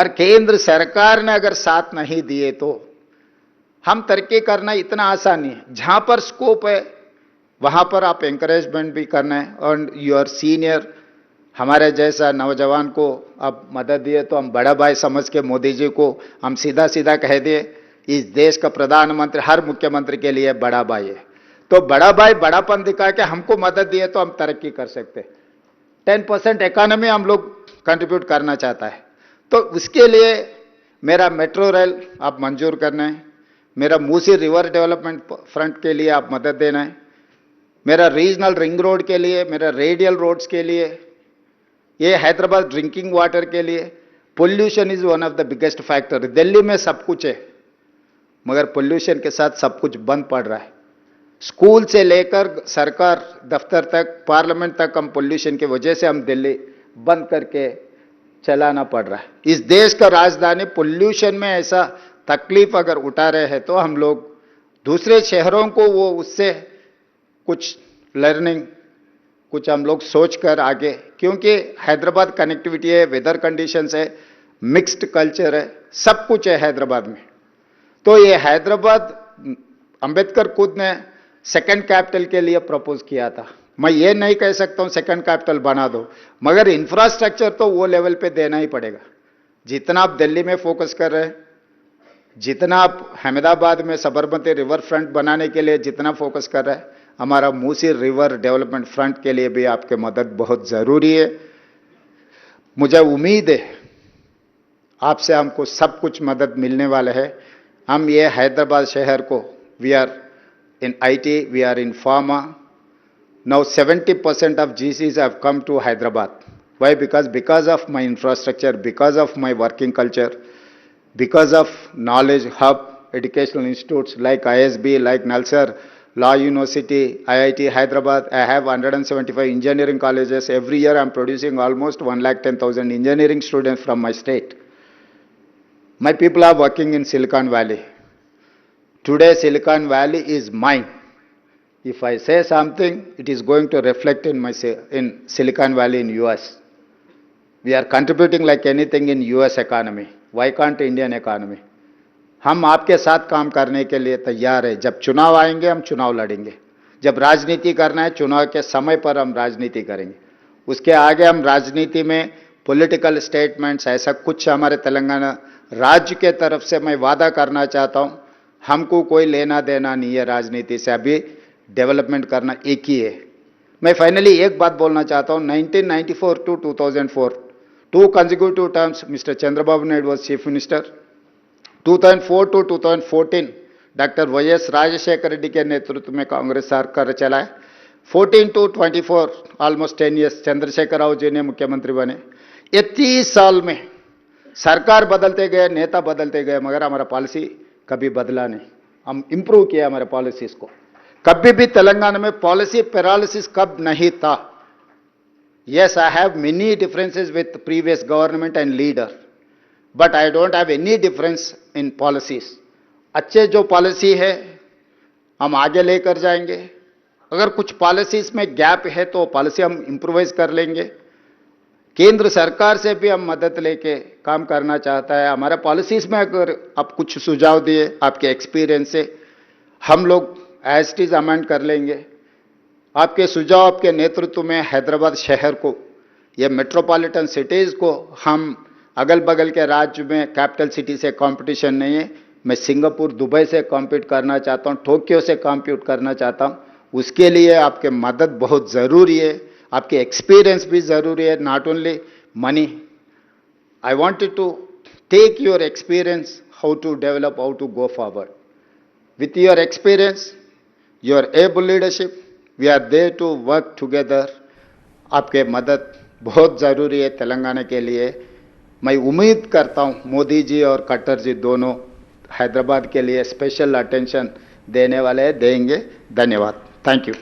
और केंद्र सरकार ने अगर साथ नहीं दिए तो हम तरक्की करना इतना आसान नहीं है। जहां पर स्कोप है वहां पर आप एंकरेजमेंट भी करना है, और योर सीनियर हमारे जैसा नौजवान को आप मदद दिए तो हम बड़ा भाई समझ के मोदी जी को हम सीधा सीधा कह दिए, इस देश का प्रधानमंत्री हर मुख्यमंत्री के लिए बड़ा भाई है, तो बड़ा भाई बड़ापन दिखा के हमको मदद दिए तो हम तरक्की कर सकते। 10% इकोनॉमी हम लोग कंट्रीब्यूट करना चाहता है, तो उसके लिए मेरा मेट्रो रेल आप मंजूर करना है, मेरा मूसी रिवर डेवलपमेंट फ्रंट के लिए आप मदद देना है, मेरा रीजनल रिंग रोड के लिए, मेरा रेडियल रोड्स के लिए, ये हैदराबाद ड्रिंकिंग वाटर के लिए। Pollution is one of the biggest factor. Delhi में सब कुछ है मगर पोल्यूशन के साथ सब कुछ बंद पड़ रहा है। स्कूल से लेकर सरकार दफ्तर तक, पार्लियामेंट तक हम पोल्यूशन की वजह से हम दिल्ली बंद करके चलाना पड़ रहा है। इस देश का राजधानी पोल्यूशन में ऐसा तकलीफ अगर उठा रहे हैं तो हम लोग दूसरे शहरों को वो उससे कुछ लर्निंग, कुछ हम लोग सोच कर आगे, क्योंकि हैदराबाद कनेक्टिविटी है, वेदर कंडीशंस है, मिक्स्ड कल्चर है, सब कुछ है हैदराबाद में। तो ये हैदराबाद अंबेडकर खुद ने सेकंड कैपिटल के लिए प्रपोज किया था। मैं ये नहीं कह सकता हूं सेकंड कैपिटल बना दो, मगर इंफ्रास्ट्रक्चर तो वो लेवल पे देना ही पड़ेगा। जितना आप दिल्ली में फोकस कर रहे हैं, जितना आप अहमदाबाद में सबरमती रिवर फ्रंट बनाने के लिए जितना फोकस कर रहे हैं, हमारा मूसी रिवर डेवलपमेंट फ्रंट के लिए भी आपके मदद बहुत जरूरी है। मुझे उम्मीद है आपसे हमको सब कुछ मदद मिलने वाला है। हम ये हैदराबाद शहर को, we are in IT, we are in pharma, now 70% of GCs have come to Hyderabad. Why? Because of my infrastructure, because of my working culture, because of knowledge hub, educational institutes like ISB, like Nalsar, Law University, IIT Hyderabad. I have 175 engineering colleges. Every year I am producing almost 110,000 engineering students from my state. My people are working in Silicon Valley. Today Silicon Valley is mine. If I say something, it is going to reflect in Silicon Valley in US. We are contributing like anything in US economy. Why can't Indian economy? हम आपके साथ काम करने के लिए तैयार है। जब चुनाव आएंगे हम चुनाव लड़ेंगे, जब राजनीति करना है चुनाव के समय पर हम राजनीति करेंगे। उसके आगे हम राजनीति में पॉलिटिकल स्टेटमेंट्स ऐसा कुछ हमारे तेलंगाना राज्य के तरफ से मैं वादा करना चाहता हूं, हमको कोई लेना देना नहीं है राजनीति से। अभी डेवलपमेंट करना एक ही है। मैं फाइनली एक बात बोलना चाहता हूं, 1994 to 2004 2 consecutive terms Mr. Chandrababu Naidu was Chief Minister. 2004 to 2014 doctor YS Rajasekhara Reddy के नेतृत्व में कांग्रेस सरकार चलाए। 14 to 24 almost 10 years Chandrashekar Rao ji ने मुख्यमंत्री बने। ये 30 साल में सरकार बदलते गए, नेता बदलते गए, मगर हमारा पॉलिसी कभी बदला नहीं। हम इंप्रूव किया हमारे पॉलिसीज को। कभी भी तेलंगाना में पॉलिसी पैरालिसिस कब नहीं था। Yes, I have many differences with previous government and leader, but I don't have any difference in policies. अच्छे जो पॉलिसी है हम आगे लेकर जाएंगे। अगर कुछ पॉलिसीज में गैप है तो पॉलिसी हम इम्प्रोवाइज कर लेंगे। केंद्र सरकार से भी हम मदद लेके काम करना चाहता है। हमारे पॉलिसीज में अगर आप कुछ सुझाव दिए आपके एक्सपीरियंस से, हम लोग एज इट इज अमेंड कर लेंगे। आपके सुझाव, आपके नेतृत्व में हैदराबाद शहर को, ये मेट्रोपॉलिटन सिटीज को, हम अगल बगल के राज्य में कैपिटल सिटी से कंपटीशन नहीं है। मैं सिंगापुर, दुबई से कॉम्पीट करना चाहता हूँ, टोक्यो से कॉम्पीट करना चाहता हूँ। उसके लिए आपके मदद बहुत ज़रूरी है, आपके एक्सपीरियंस भी ज़रूरी है, not only money. I wanted to take your experience, how to develop, how to go forward with your experience, your able leadership. We are there to work together. आपके मदद बहुत ज़रूरी है तेलंगाना के लिए। मैं उम्मीद करता हूँ मोदी जी और खट्टर जी दोनों हैदराबाद के लिए स्पेशल अटेंशन देने वाले देंगे। धन्यवाद। Thank you.